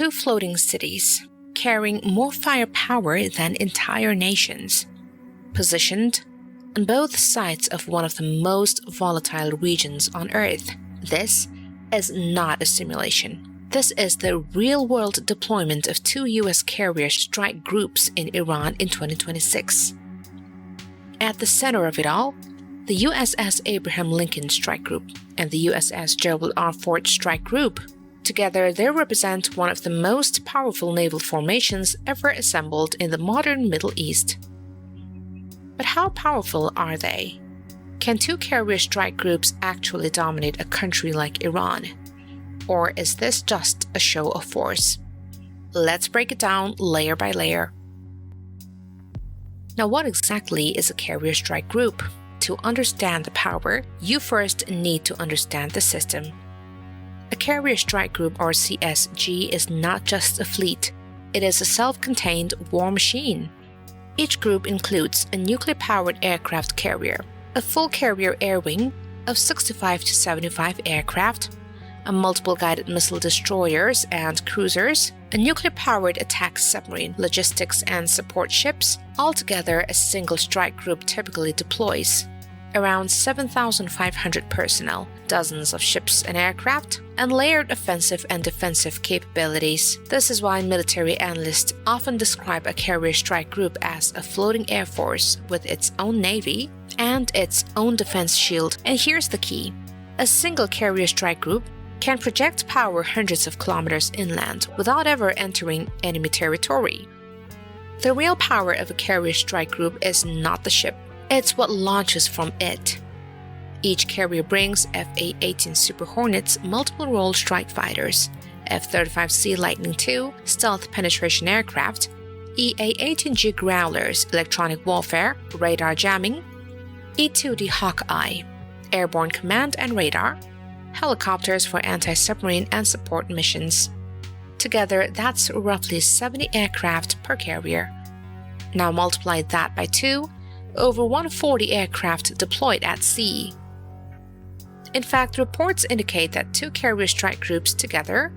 two floating cities, carrying more firepower than entire nations, positioned on both sides of one of the most volatile regions on Earth. This is not a simulation. This is the real-world deployment of two U.S. carrier strike groups in Iran in 2026. At the center of it all, the USS Abraham Lincoln Strike Group and the USS Gerald R. Ford Strike Group. Together, they represent one of the most powerful naval formations ever assembled in the modern Middle East. But how powerful are they? Can two carrier strike groups actually dominate a country like Iran? Or is this just a show of force? Let's break it down layer by layer. Now, what exactly is a carrier strike group? To understand the power, you first need to understand the system. A carrier strike group, or CSG, is not just a fleet. It is a self-contained war machine. Each group includes a nuclear-powered aircraft carrier, a full carrier air wing of 65 to 75 aircraft, a multiple guided missile destroyers and cruisers, a nuclear-powered attack submarine, logistics and support ships. Altogether, a single strike group typically deploys around 7,500 personnel, dozens of ships and aircraft, and layered offensive and defensive capabilities. This is why military analysts often describe a carrier strike group as a floating air force with its own navy and its own defense shield. And here's the key: a single carrier strike group can project power hundreds of kilometers inland without ever entering enemy territory. The real power of a carrier strike group is not the ship, it's what launches from it. Each carrier brings F/A-18 Super Hornets multiple-role strike fighters, F-35C Lightning II stealth penetration aircraft, EA-18G Growlers electronic warfare, radar jamming, E-2D Hawkeye, airborne command and radar, helicopters for anti-submarine and support missions. Together, that's roughly 70 aircraft per carrier. Now multiply that by 2, over 140 aircraft deployed at sea. In fact, reports indicate that two carrier strike groups together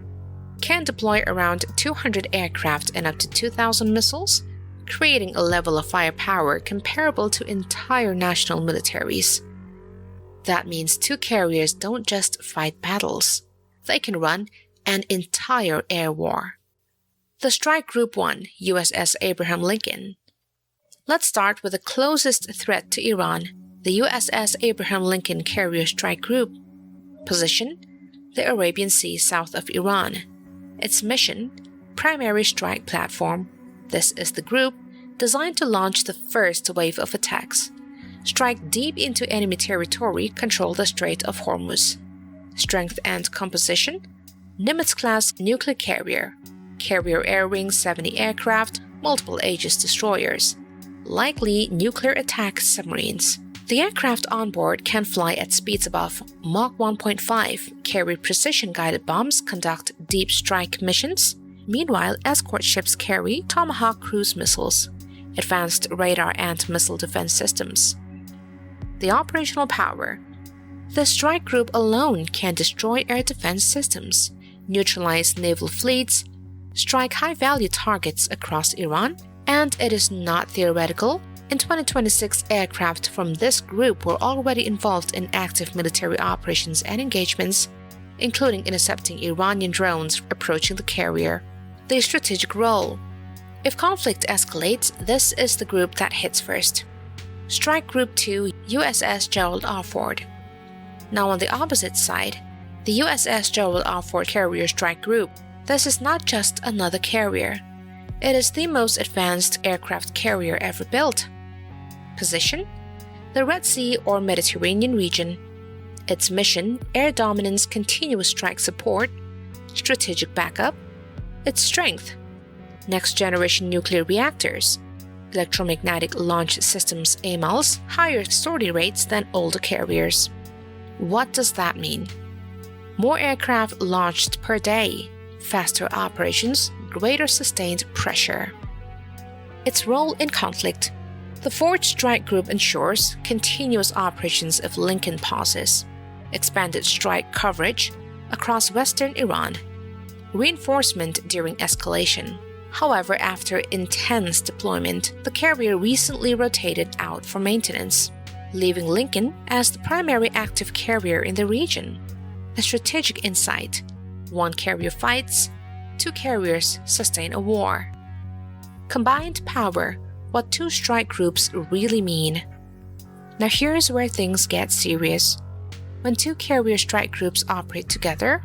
can deploy around 200 aircraft and up to 2,000 missiles, creating a level of firepower comparable to entire national militaries. That means two carriers don't just fight battles, they can run an entire air war. The Strike Group 1, USS Abraham Lincoln. Let's start with the closest threat to Iran, the USS Abraham Lincoln Carrier Strike Group. Position: the Arabian Sea south of Iran. Its mission: primary strike platform. This is the group designed to launch the first wave of attacks. Strike deep into enemy territory, control the Strait of Hormuz. Strength and composition: Nimitz-class nuclear carrier, carrier air wing 70 aircraft, multiple Aegis destroyers, likely nuclear attack submarines. The aircraft on board can fly at speeds above Mach 1.5, carry precision-guided bombs, conduct deep strike missions. Meanwhile, escort ships carry Tomahawk cruise missiles, advanced radar and missile defense systems. The operational power: the strike group alone can destroy air defense systems, neutralize naval fleets, strike high-value targets across Iran, and it is not theoretical. In 2026, aircraft from this group were already involved in active military operations and engagements, including intercepting Iranian drones approaching the carrier. The strategic role: if conflict escalates, this is the group that hits first. Strike Group 2, USS Gerald R. Ford. Now on the opposite side, the USS Gerald R. Ford Carrier Strike Group. This is not just another carrier. It is the most advanced aircraft carrier ever built. Position: the Red Sea or Mediterranean region. Its mission: air dominance, continuous strike support, strategic backup. Its strength: next-generation nuclear reactors, electromagnetic launch systems AMALs, higher sortie rates than older carriers. What does that mean? More aircraft launched per day, faster operations, greater sustained pressure. Its role in conflict: the Ford Strike Group ensures continuous operations if Lincoln pauses, expanded strike coverage across western Iran, reinforcement during escalation. However, after intense deployment, the carrier recently rotated out for maintenance, leaving Lincoln as the primary active carrier in the region. A strategic insight: one carrier fights, two carriers sustain a war. Combined power: what two strike groups really mean. Now here's where things get serious. When two carrier strike groups operate together,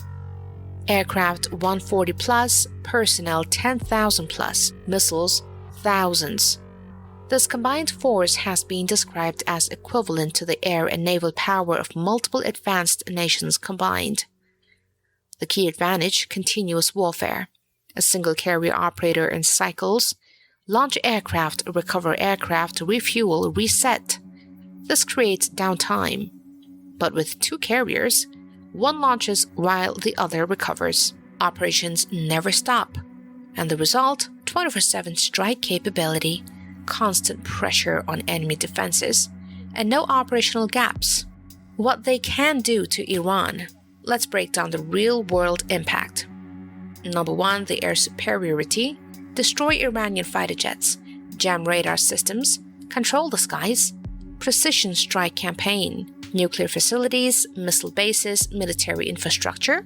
aircraft 140 plus, personnel 10,000 plus, missiles thousands. This combined force has been described as equivalent to the air and naval power of multiple advanced nations combined. The key advantage: continuous warfare. A single carrier operator in cycles: launch aircraft, recover aircraft, refuel, reset. This creates downtime. But with two carriers, one launches while the other recovers. Operations never stop. And the result: 24/7 strike capability, constant pressure on enemy defenses, and no operational gaps. What they can do to Iran. Let's break down the real-world impact. Number 1, the air superiority. Destroy Iranian fighter jets, jam radar systems, control the skies. Precision strike campaign. Nuclear facilities, missile bases, military infrastructure.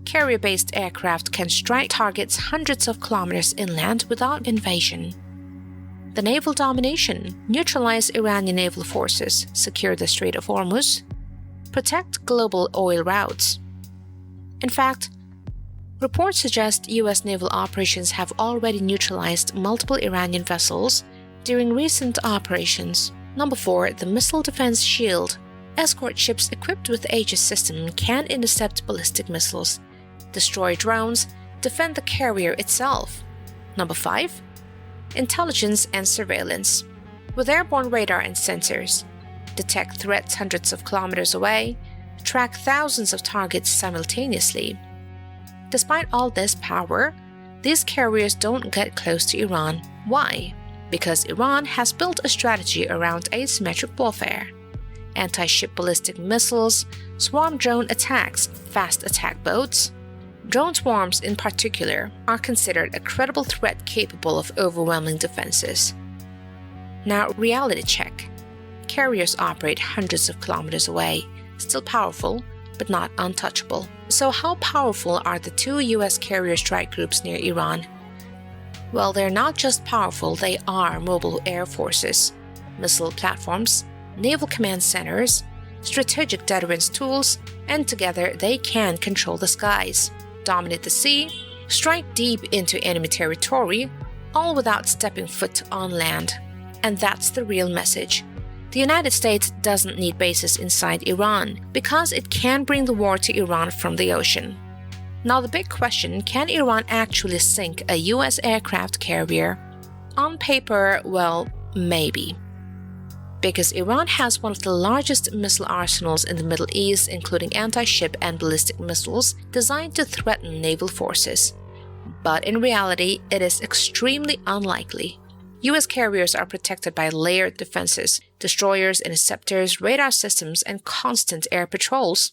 Carrier-based aircraft can strike targets hundreds of kilometers inland without invasion. The naval domination: neutralize Iranian naval forces, secure the Strait of Hormuz, protect global oil routes. In fact, reports suggest U.S. naval operations have already neutralized multiple Iranian vessels during recent operations. Number 4, the missile defense shield. Escort ships equipped with Aegis system can intercept ballistic missiles, destroy drones, defend the carrier itself. Number 5, intelligence and surveillance. With airborne radar and sensors, detect threats hundreds of kilometers away, track thousands of targets simultaneously. Despite all this power, these carriers don't get close to Iran. Why? Because Iran has built a strategy around asymmetric warfare. Anti-ship ballistic missiles, swarm drone attacks, fast attack boats. Drone swarms in particular are considered a credible threat capable of overwhelming defenses. Now, reality check. Carriers operate hundreds of kilometers away, still powerful, but not untouchable. So how powerful are the two U.S. carrier strike groups near Iran? Well, they're not just powerful, they are mobile air forces, missile platforms, naval command centers, strategic deterrence tools, and together they can control the skies, dominate the sea, strike deep into enemy territory, all without stepping foot on land. And that's the real message. The United States doesn't need bases inside Iran because it can bring the war to Iran from the ocean. Now the big question: can Iran actually sink a U.S. aircraft carrier? On paper, well, maybe. Because Iran has one of the largest missile arsenals in the Middle East, including anti-ship and ballistic missiles designed to threaten naval forces. But in reality, it is extremely unlikely. U.S. carriers are protected by layered defenses, destroyers, interceptors, radar systems, and constant air patrols.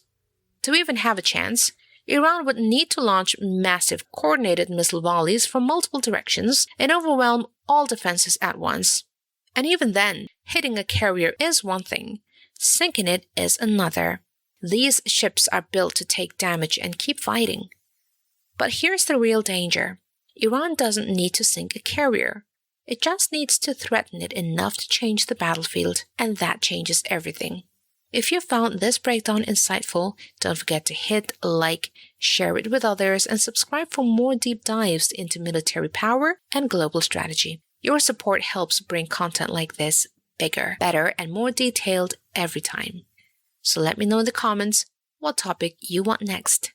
To even have a chance, Iran would need to launch massive coordinated missile volleys from multiple directions and overwhelm all defenses at once. And even then, hitting a carrier is one thing, sinking it is another. These ships are built to take damage and keep fighting. But here's the real danger. Iran doesn't need to sink a carrier. It just needs to threaten it enough to change the battlefield, and that changes everything. If you found this breakdown insightful, don't forget to hit like, share it with others, and subscribe for more deep dives into military power and global strategy. Your support helps bring content like this bigger, better, and more detailed every time. So let me know in the comments what topic you want next.